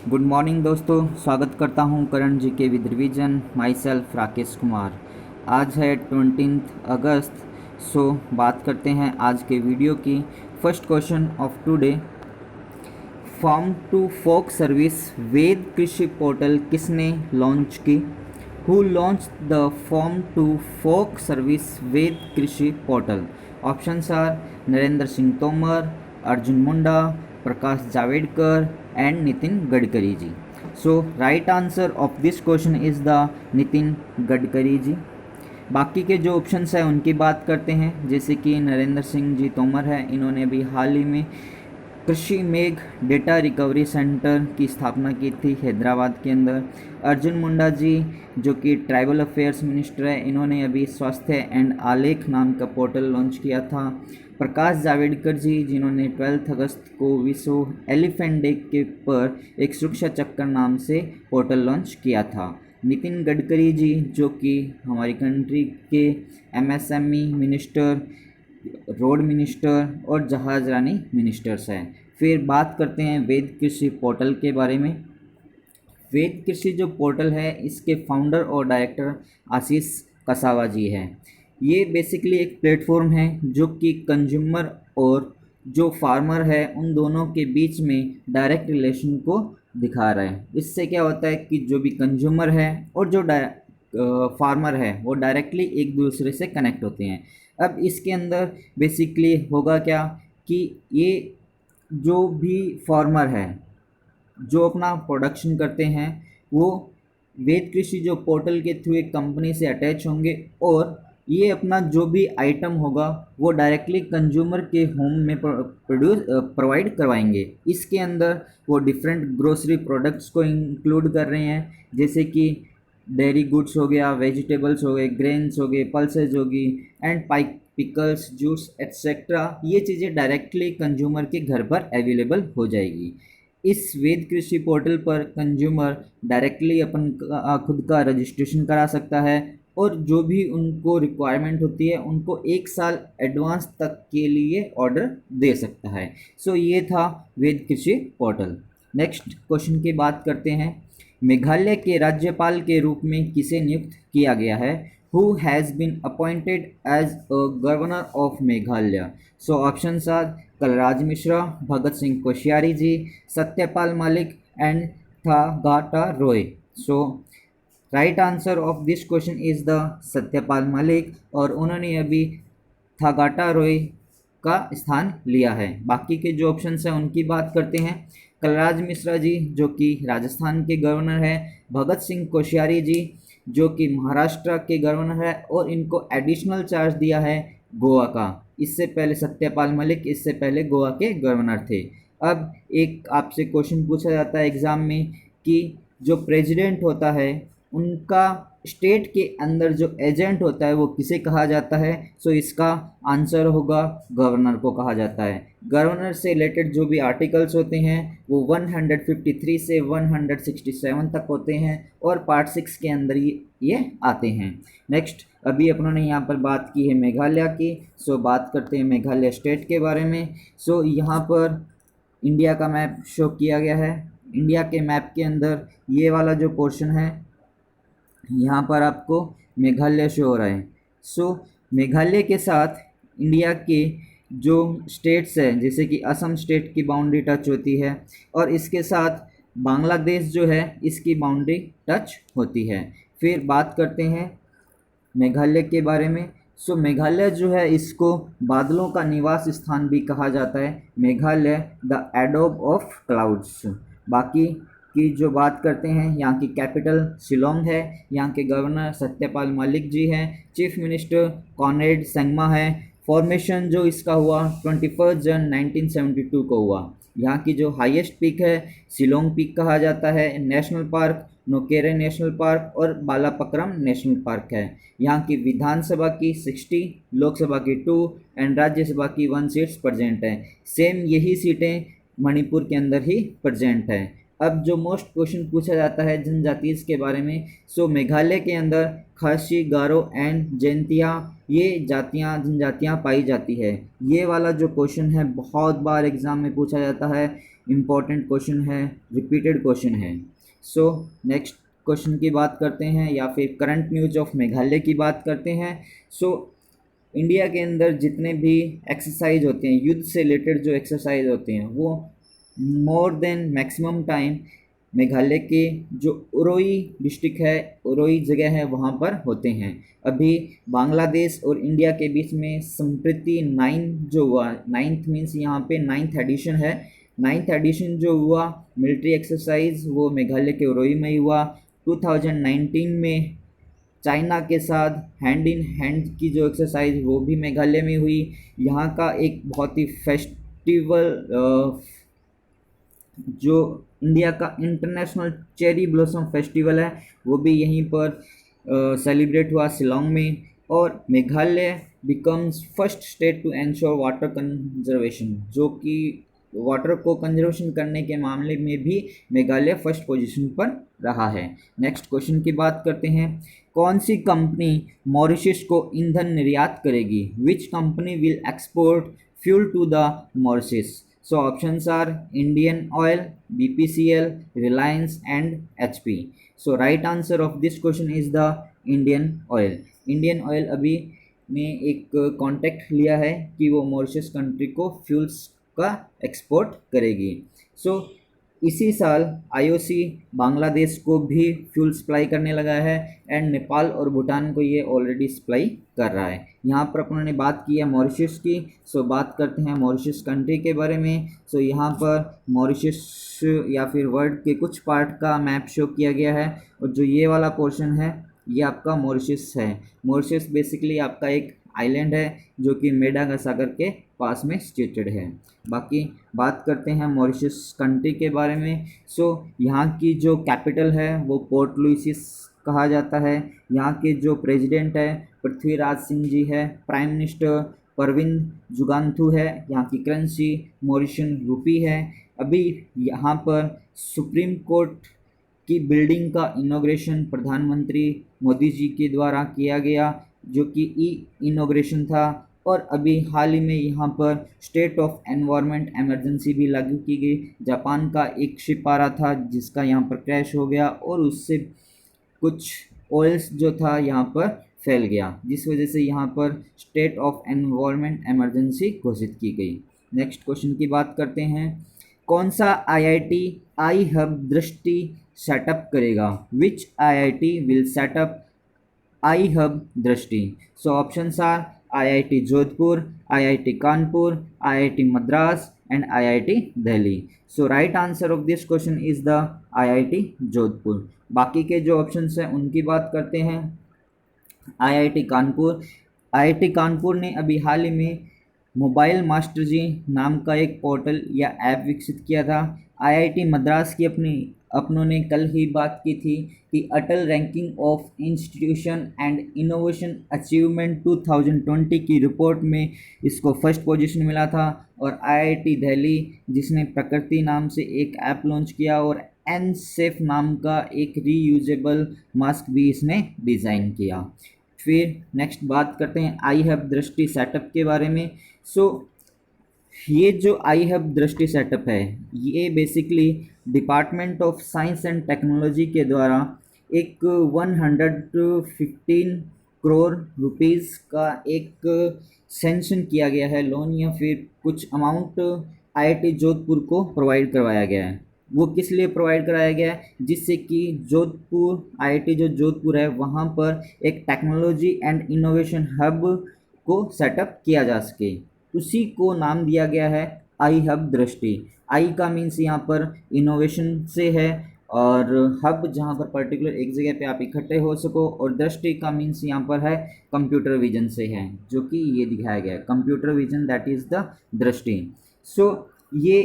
Good morning दोस्तों, स्वागत करता हूं करण जी के with revision. My self Rakesh Kumar. आज है 20 अगस्त। बात करते हैं आज के वीडियो की। First question of today, farm to folk service Ved Krishi portal किसने लॉन्च की? Who launch the farm to folk service Ved Krishi portal? Options are Narendra Singh Tomar, Arjun Munda, Prakash Javadekar and Nitin Gadkari ji. So right answer of this question is the Nitin Gadkari ji. बाकी के जो ऑप्शंस हैं उनकी बात करते हैं, जैसे कि नरेंद्र सिंह जी तोमर है, इन्होंने भी हाल ही में कृषि मेघ डेटा रिकवरी सेंटर की स्थापना की थी हैदराबाद के अंदर। अर्जुन मुंडा जी जो कि ट्राइबल अफेयर्स मिनिस्टर है, इन्होंने अभी स्वास्थ्य एंड आलेख नाम का पोर्टल लॉन्च किया था। प्रकाश जावड़ेकर जी जिन्होंने 12 अगस्त को विश्व एलिफेंट डे के पर एक सुरक्षा चक्कर नाम से पोर्टल लॉन्च किया था। नितिन गडकरी जी जो कि हमारी कंट्री के एमएसएमई मिनिस्टर, रोड मिनिस्टर और जहाजरानी मिनिस्टर्स हैं। फिर बात करते हैं वेद कृषि पोर्टल के बारे में। वेद कृषि जो पोर्टल है, इसके फाउंडर और डायरेक्टर आशीष कसावा जी हैं। ये बेसिकली एक प्लेटफॉर्म है जो कि कंज्यूमर और जो फार्मर है उन दोनों के बीच में डायरेक्ट रिलेशन को दिखा रहा है। इससे क्या होता है कि जो भी कंज्यूमर है और जो फार्मर है वो डायरेक्टली एक दूसरे से कनेक्ट होते हैं। अब इसके अंदर बेसिकली होगा क्या कि ये जो भी फार्मर है जो अपना प्रोडक्शन करते हैं वो वेद कृषि जो पोर्टल के थ्रू एक कंपनी से अटैच होंगे और ये अपना जो भी आइटम होगा वो डायरेक्टली कंज्यूमर के होम में प्रोवाइड करवाएंगे। इसके अंदर वो डिफरेंट ग्रोसरी प्रोडक्ट्स को इंक्लूड कर रहे हैं, जैसे कि डेयरी गुड्स हो गया, वेजिटेबल्स हो गए, ग्रेन्स हो गए, पल्सेज होगी एंड पिकल्स, जूस एट्सेट्रा। ये चीज़ें डायरेक्टली कंज्यूमर के घर पर अवेलेबल हो जाएगी। इस वेद कृषि पोर्टल पर कंज्यूमर डायरेक्टली अपन खुद का रजिस्ट्रेशन करा सकता है और जो भी उनको रिक्वायरमेंट होती है उनको 1 साल एडवांस तक के लिए ऑर्डर दे सकता है। ये था वेद कृषि पोर्टल। नेक्स्ट क्वेश्चन की बात करते हैं, मेघालय के राज्यपाल के रूप में किसे नियुक्त किया गया है? Who has been appointed as a governor of Meghalaya? So options are Kalraj Mishra, Bhagat Singh Koshyari ji, Satyapal Malik and Tathagata Roy. So right answer of this question is the Satyapal Malik और उन्होंने अभी थागाटा रॉय का स्थान लिया है। बाकी के जो ऑप्शंस हैं उनकी बात करते हैं। कलराज मिश्रा जी जो कि राजस्थान के गवर्नर है, भगत सिंह कोश्यारी जी जो कि महाराष्ट्र के गवर्नर है और इनको एडिशनल चार्ज दिया है गोवा का। इससे पहले सत्यपाल मलिक इससे पहले गोवा के गवर्नर थे। अब एक आपसे क्वेश्चन पूछा जाता है एग्ज़ाम में कि जो प्रेसिडेंट होता है उनका स्टेट के अंदर जो एजेंट होता है वो किसे कहा जाता है? इसका आंसर होगा गवर्नर को कहा जाता है। गवर्नर से रिलेटेड जो भी आर्टिकल्स होते हैं वो 153 से 167 तक होते हैं और पार्ट 6 के अंदर ये आते हैं। नेक्स्ट, अभी अपनों ने यहाँ पर बात की है मेघालय की। बात करते हैं मेघालय स्टेट के बारे में। यहाँ पर इंडिया का मैप शो किया गया है। इंडिया के मैप के अंदर ये वाला जो पोर्शन है यहाँ पर आपको मेघालय शो हो रहा है। मेघालय के साथ इंडिया के जो स्टेट्स हैं जैसे कि असम स्टेट की बाउंड्री टच होती है और इसके साथ बांग्लादेश जो है इसकी बाउंड्री टच होती है। फिर बात करते हैं मेघालय के बारे में। मेघालय जो है इसको बादलों का निवास स्थान भी कहा जाता है। Meghalaya the adobe of clouds. बाकी की जो बात करते हैं, यहाँ की कैपिटल शिलोंग है, यहाँ के गवर्नर सत्यपाल मलिक जी हैं, चीफ मिनिस्टर कॉनरेड संगमा है। फॉर्मेशन जो इसका हुआ 21 जन 1972 को हुआ। यहाँ की जो हाईएस्ट पीक है शिलोंग पीक कहा जाता है। नेशनल पार्क नोकेरे नेशनल पार्क और बालापक्रम नेशनल पार्क है। यहाँ की विधानसभा की 60, लोकसभा की 2 एंड राज्यसभा की 1 सीट्स प्रेजेंट है। सेम यही सीटें मणिपुर के अंदर ही प्रेजेंट है। अब जो मोस्ट क्वेश्चन पूछा जाता है जनजातीय के बारे में, सो मेघालय के अंदर खासी, गारो एंड जैंतिया ये जातियाँ जनजातियाँ पाई जाती है। ये वाला जो क्वेश्चन है बहुत बार एग्जाम में पूछा जाता है, इम्पॉर्टेंट क्वेश्चन है, रिपीटेड क्वेश्चन है। सो नेक्स्ट क्वेश्चन की बात करते हैं या फिर करंट न्यूज ऑफ मेघालय की बात करते हैं। सो इंडिया के अंदर जितने भी एक्सरसाइज होते हैं, युद्ध से रिलेटेड जो एक्सरसाइज होते हैं, वो more than maximum time Meghalaya के जो उरोई डिस्ट्रिक्ट है, उरोई जगह है, वहाँ पर होते हैं। अभी बांग्लादेश और इंडिया के बीच में संप्रति 9 जो हुआ, 9th मीन्स यहाँ पे 9th एडिशन है, 9th एडिशन जो हुआ मिलिट्री एक्सरसाइज वो मेघालय के उरोई में ही हुआ। 2019 में चाइना के साथ हैंड इन हैंड की जो एक्सरसाइज वो भी मेघालय में हुई। यहाँ का एक बहुत ही फेस्टिवल जो इंडिया का इंटरनेशनल चेरी ब्लॉसम फेस्टिवल है वो भी यहीं पर सेलिब्रेट हुआ शिलोंग में। और Meghalaya becomes first state to ensure water conservation, जो कि वाटर को कंजर्वेशन करने के मामले में भी मेघालय फर्स्ट पोजीशन पर रहा है। नेक्स्ट क्वेश्चन की बात करते हैं, कौन सी कंपनी मॉरिशस को ईंधन निर्यात करेगी? Which company will export fuel to the Mauritius? So options are Indian Oil, BPCL, Reliance and HP. So right answer of this question is the Indian Oil. Indian Oil अभी ने एक contact लिया है कि वो मॉरिशस कंट्री को fuels का export करेगी। सो इसी साल आईओसी बांग्लादेश को भी फ्यूल सप्लाई करने लगा है एंड नेपाल और भूटान को ये ऑलरेडी सप्लाई कर रहा है। यहाँ पर अपनों ने बात की है मॉरिशस की, सो बात करते हैं मॉरिशस कंट्री के बारे में। सो यहाँ पर मॉरिशस या फिर वर्ल्ड के कुछ पार्ट का मैप शो किया गया है और जो ये वाला पोर्शन है ये आपका मॉरिशस है। मॉरिशस बेसिकली आपका एक आइलैंड है जो कि मेडागासागर के पास में सिचुएटेड है। बाकी बात करते हैं मॉरिशस कंट्री के बारे में। सो यहाँ की जो कैपिटल है वो पोर्ट लुइसिस कहा जाता है। यहाँ के जो प्रेसिडेंट है पृथ्वीराज सिंह जी है। प्राइम मिनिस्टर परविंद जुगान्थू है। यहाँ की करेंसी मॉरिशन रूपी है। अभी यहाँ पर सुप्रीम कोर्ट की बिल्डिंग का इनॉग्रेशन प्रधानमंत्री मोदी जी के द्वारा किया गया, जो कि इनॉग्रेशन था। और अभी हाल ही में यहाँ पर स्टेट ऑफ एनवायरनमेंट इमरजेंसी भी लागू की गई। जापान का एक शिप आ रहा था जिसका यहाँ पर क्रैश हो गया और उससे कुछ ऑयल्स जो था यहाँ पर फैल गया, जिस वजह से यहाँ पर स्टेट ऑफ एनवायरनमेंट इमरजेंसी घोषित की गई। नेक्स्ट क्वेश्चन की बात करते हैं, कौन सा IIT I hub Drishti setup करेगा? Which IIT will setup I hub Drishti? So options are IIT Jodhpur, IIT Kanpur, IIT Madras and IIT Delhi. So right answer of this question is the IIT Jodhpur. बाकी के जो ऑप्शंस हैं उनकी बात करते हैं। आईआईटी कानपुर, आईआईटी कानपुर ने अभी हाल ही में मोबाइल मास्टर जी नाम का एक पोर्टल या ऐप विकसित किया था। आईआईटी मद्रास की अपनों ने कल ही बात की थी कि Atal ranking of institution and innovation achievement 2020 की रिपोर्ट में इसको फर्स्ट पोजीशन मिला था। और आईआईटी दिल्ली जिसने प्रकृति नाम से एक ऐप लॉन्च किया और एन सेफ नाम का एक रीयूजेबल मास्क भी इसने डिज़ाइन किया। फिर नेक्स्ट बात करते हैं आई हब दृष्टि सेटअप के बारे में। सो ये जो आई हब दृष्टि सेटअप है ये basically department of science and technology के द्वारा एक 115 करोड़ रुपीज़ का एक सेंक्शन किया गया है लोन या फिर कुछ अमाउंट आईआईटी जोधपुर को प्रोवाइड करवाया गया है। वो किस लिए प्रोवाइड कराया गया है? जिससे कि जोधपुर आईआईटी जो जोधपुर है वहाँ पर एक टेक्नोलॉजी एंड इनोवेशन हब को सेटअप किया जा सके। उसी को नाम दिया गया है आई हब दृष्टि। आई का मीन्स यहाँ पर इनोवेशन से है और हब जहाँ पर पर्टिकुलर एक जगह पे आप इकट्ठे हो सको, और दृष्टि का मीन्स यहाँ पर है कंप्यूटर विजन से है, जो कि ये दिखाया गया है computer vision that is the दृष्टि। सो ये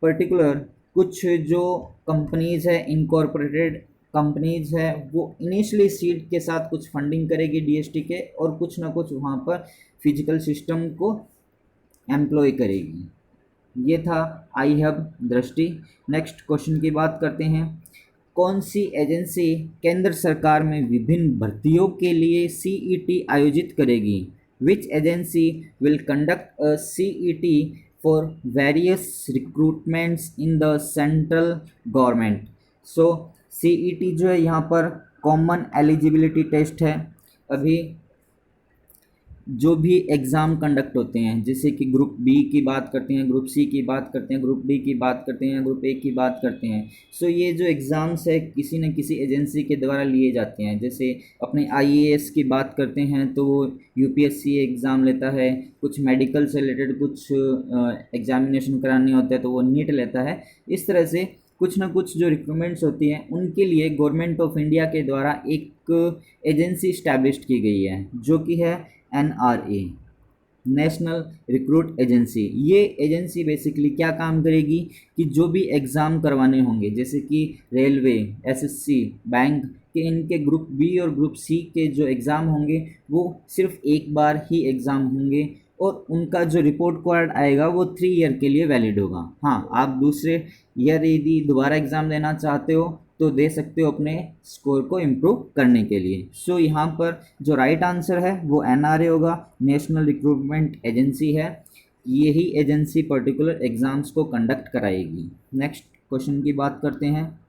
पर्टिकुलर कुछ जो कंपनीज़ है इनकॉर्पोरेटेड कंपनीज़ है वो इनिशियली सीड के साथ कुछ फंडिंग करेगी डीएसटी के, और कुछ ना कुछ वहाँ पर फिजिकल सिस्टम को एम्प्लॉय करेगी। ये था आई हब दृष्टि। नेक्स्ट क्वेश्चन की बात करते हैं। कौन सी एजेंसी केंद्र सरकार में विभिन्न भर्तियों के लिए सीईटी आयोजित करेगी? Which agency will conduct a CET for various recruitments in the central government? So CET जो है यहाँ पर कॉमन एलिजिबिलिटी टेस्ट है। अभी जो भी एग्ज़ाम कंडक्ट होते हैं, जैसे कि ग्रुप बी की बात करते हैं, ग्रुप सी की बात करते हैं, ग्रुप डी की बात करते हैं, ग्रुप ए की बात करते हैं। सो ये जो एग्ज़ाम्स है किसी न किसी एजेंसी के द्वारा लिए जाते हैं। जैसे अपने आईएएस की बात करते हैं तो वो यूपीएससी एग्ज़ाम लेता है, कुछ मेडिकल से रिलेटेड कुछ एग्जामिनेशन कराने होते हैं तो वो नीट लेता है। इस तरह से कुछ ना कुछ जो रिक्रूटमेंट्स होती हैं उनके लिए गवर्नमेंट ऑफ इंडिया के द्वारा एक एजेंसी इस्टेब्लिश की गई है जो कि है NRA, नेशनल रिक्रूट एजेंसी। ये एजेंसी बेसिकली क्या काम करेगी कि जो भी एग्ज़ाम करवाने होंगे, जैसे कि रेलवे, एसएससी, बैंक के, इनके ग्रुप बी और ग्रुप सी के जो एग्ज़ाम होंगे वो सिर्फ एक बार ही एग्ज़ाम होंगे और उनका जो रिपोर्ट कार्ड आएगा वो 3 ईयर के लिए वैलिड होगा। हाँ, आप दूसरे ईयर यदि दोबारा एग्ज़ाम देना चाहते हो तो दे सकते हो अपने स्कोर को इम्प्रूव करने के लिए। सो यहाँ पर जो राइट आंसर है वो NRA होगा, नेशनल रिक्रूटमेंट एजेंसी है। यही एजेंसी पर्टिकुलर एग्ज़ाम्स को कंडक्ट कराएगी। नेक्स्ट क्वेश्चन की बात करते हैं।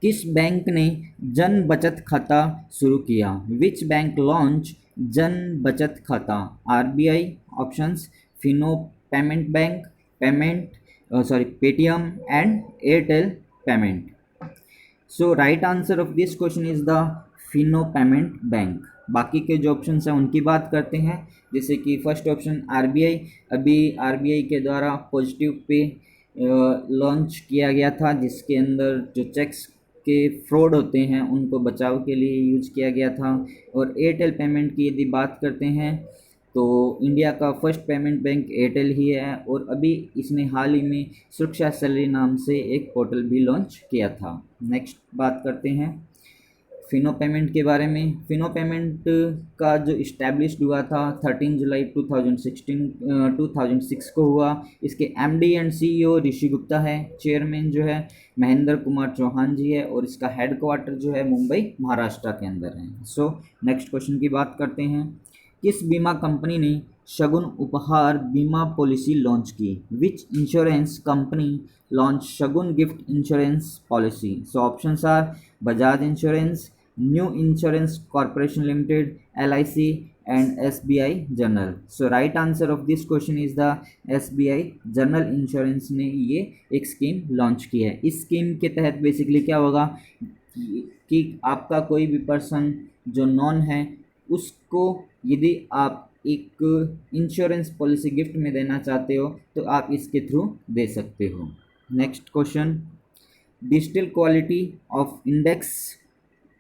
किस बैंक ने जन बचत खाता शुरू किया? विच बैंक लॉन्च जन बचत खाता? RBI options, Fino payment bank, Paytm and Airtel payment. So right answer of this question is the Fino payment bank. बाकी के जो ऑप्शन हैं उनकी बात करते हैं। जैसे कि फर्स्ट ऑप्शन RBI, अभी RBI के द्वारा पॉजिटिव पे लॉन्च किया गया था जिसके अंदर जो चेक्स के फ्रॉड होते हैं उनको बचाव के लिए यूज किया गया था। और एयरटेल पेमेंट की यदि बात करते हैं तो इंडिया का फर्स्ट पेमेंट बैंक एयरटेल ही है और अभी इसने हाल ही में सुरक्षा सैलरी नाम से एक पोर्टल भी लॉन्च किया था। नेक्स्ट बात करते हैं फिनो पेमेंट के बारे में। फिनो पेमेंट का जो इस्टेब्लिश हुआ था 13 जुलाई 2006 को हुआ। इसके MD एंड CEO ऋषि गुप्ता है, चेयरमैन जो है महेंद्र कुमार चौहान जी है और इसका हेडक्वार्टर जो है मुंबई महाराष्ट्र के अंदर है। सो नेक्स्ट क्वेश्चन की बात करते हैं। किस बीमा कंपनी ने शगुन उपहार बीमा पॉलिसी लॉन्च की? Which insurance company launch Shagun gift insurance policy? So options are Bajaj insurance, new insurance corporation limited, LIC and SBI general. So right answer of this question is the SBI general insurance ने ये एक scheme launch की है। इस scheme के तहत basically क्या होगा कि आपका कोई भी पर्सन जो नॉन है उसको यदि आप एक इंश्योरेंस पॉलिसी गिफ्ट में देना चाहते हो तो आप इसके थ्रू दे सकते हो। Next question. Digital quality of index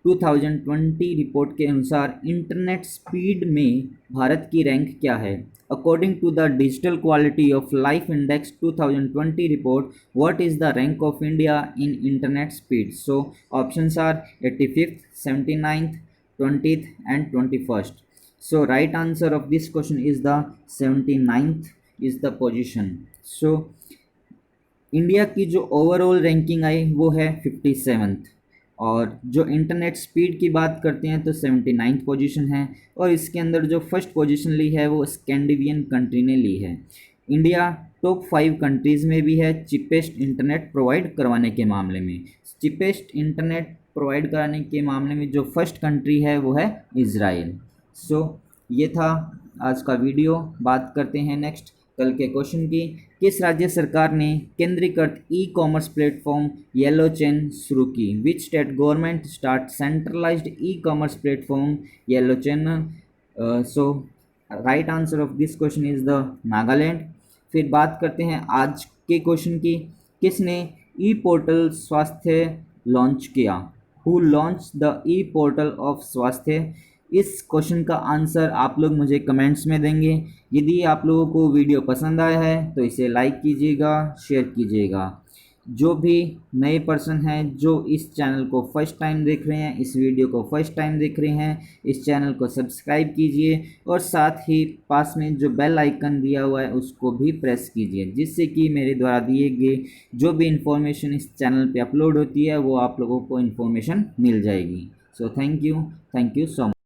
2020 report के अनुसार इंटरनेट स्पीड में भारत की रैंक क्या है? According to the digital quality of life index 2020 report, what is the rank of India in internet speed? So options are 85th, 79th, 20th and 21st. So right answer of this question is the 79th is the position. So India की जो overall ranking आई वो है 57th और जो internet speed की बात करते हैं तो 79th पोजीशन है और इसके अंदर जो फर्स्ट पोजीशन ली है वो स्कैंडिनेवियन कंट्री ने ली है। इंडिया टॉप 5 कंट्रीज़ में भी है चीपेस्ट इंटरनेट प्रोवाइड करवाने के मामले में। चीपेस्ट इंटरनेट प्रोवाइड कराने के मामले में जो फर्स्ट कंट्री है वो है इज़राइल। सो ये था आज का वीडियो। बात करते हैं नेक्स्ट कल के क्वेश्चन की। किस राज्य सरकार ने केंद्रीकृत ई-कॉमर्स प्लेटफॉर्म येलो चेन शुरू की? Which state government start centralised e-commerce platform yellow chain? So right answer of this question is the Nagaland. फिर बात करते हैं आज के क्वेश्चन की। किसने ई पोर्टल स्वास्थ्य लॉन्च किया? Who launch the e portal of Swasthya? इस क्वेश्चन का आंसर आप लोग मुझे कमेंट्स में देंगे। यदि आप लोगों को वीडियो पसंद आया है तो इसे लाइक कीजिएगा, शेयर कीजिएगा। जो भी नए पर्सन हैं जो इस चैनल को फर्स्ट टाइम देख रहे हैं, इस वीडियो को फर्स्ट टाइम देख रहे हैं, इस चैनल को सब्सक्राइब कीजिए और साथ ही पास में जो बेल आइकन दिया हुआ है उसको भी प्रेस कीजिए, जिससे कि मेरे द्वारा दिए गए जो भी इन्फॉर्मेशन इस चैनल पे अपलोड होती है वो आप लोगों को इन्फॉर्मेशन मिल जाएगी। So thank you so much.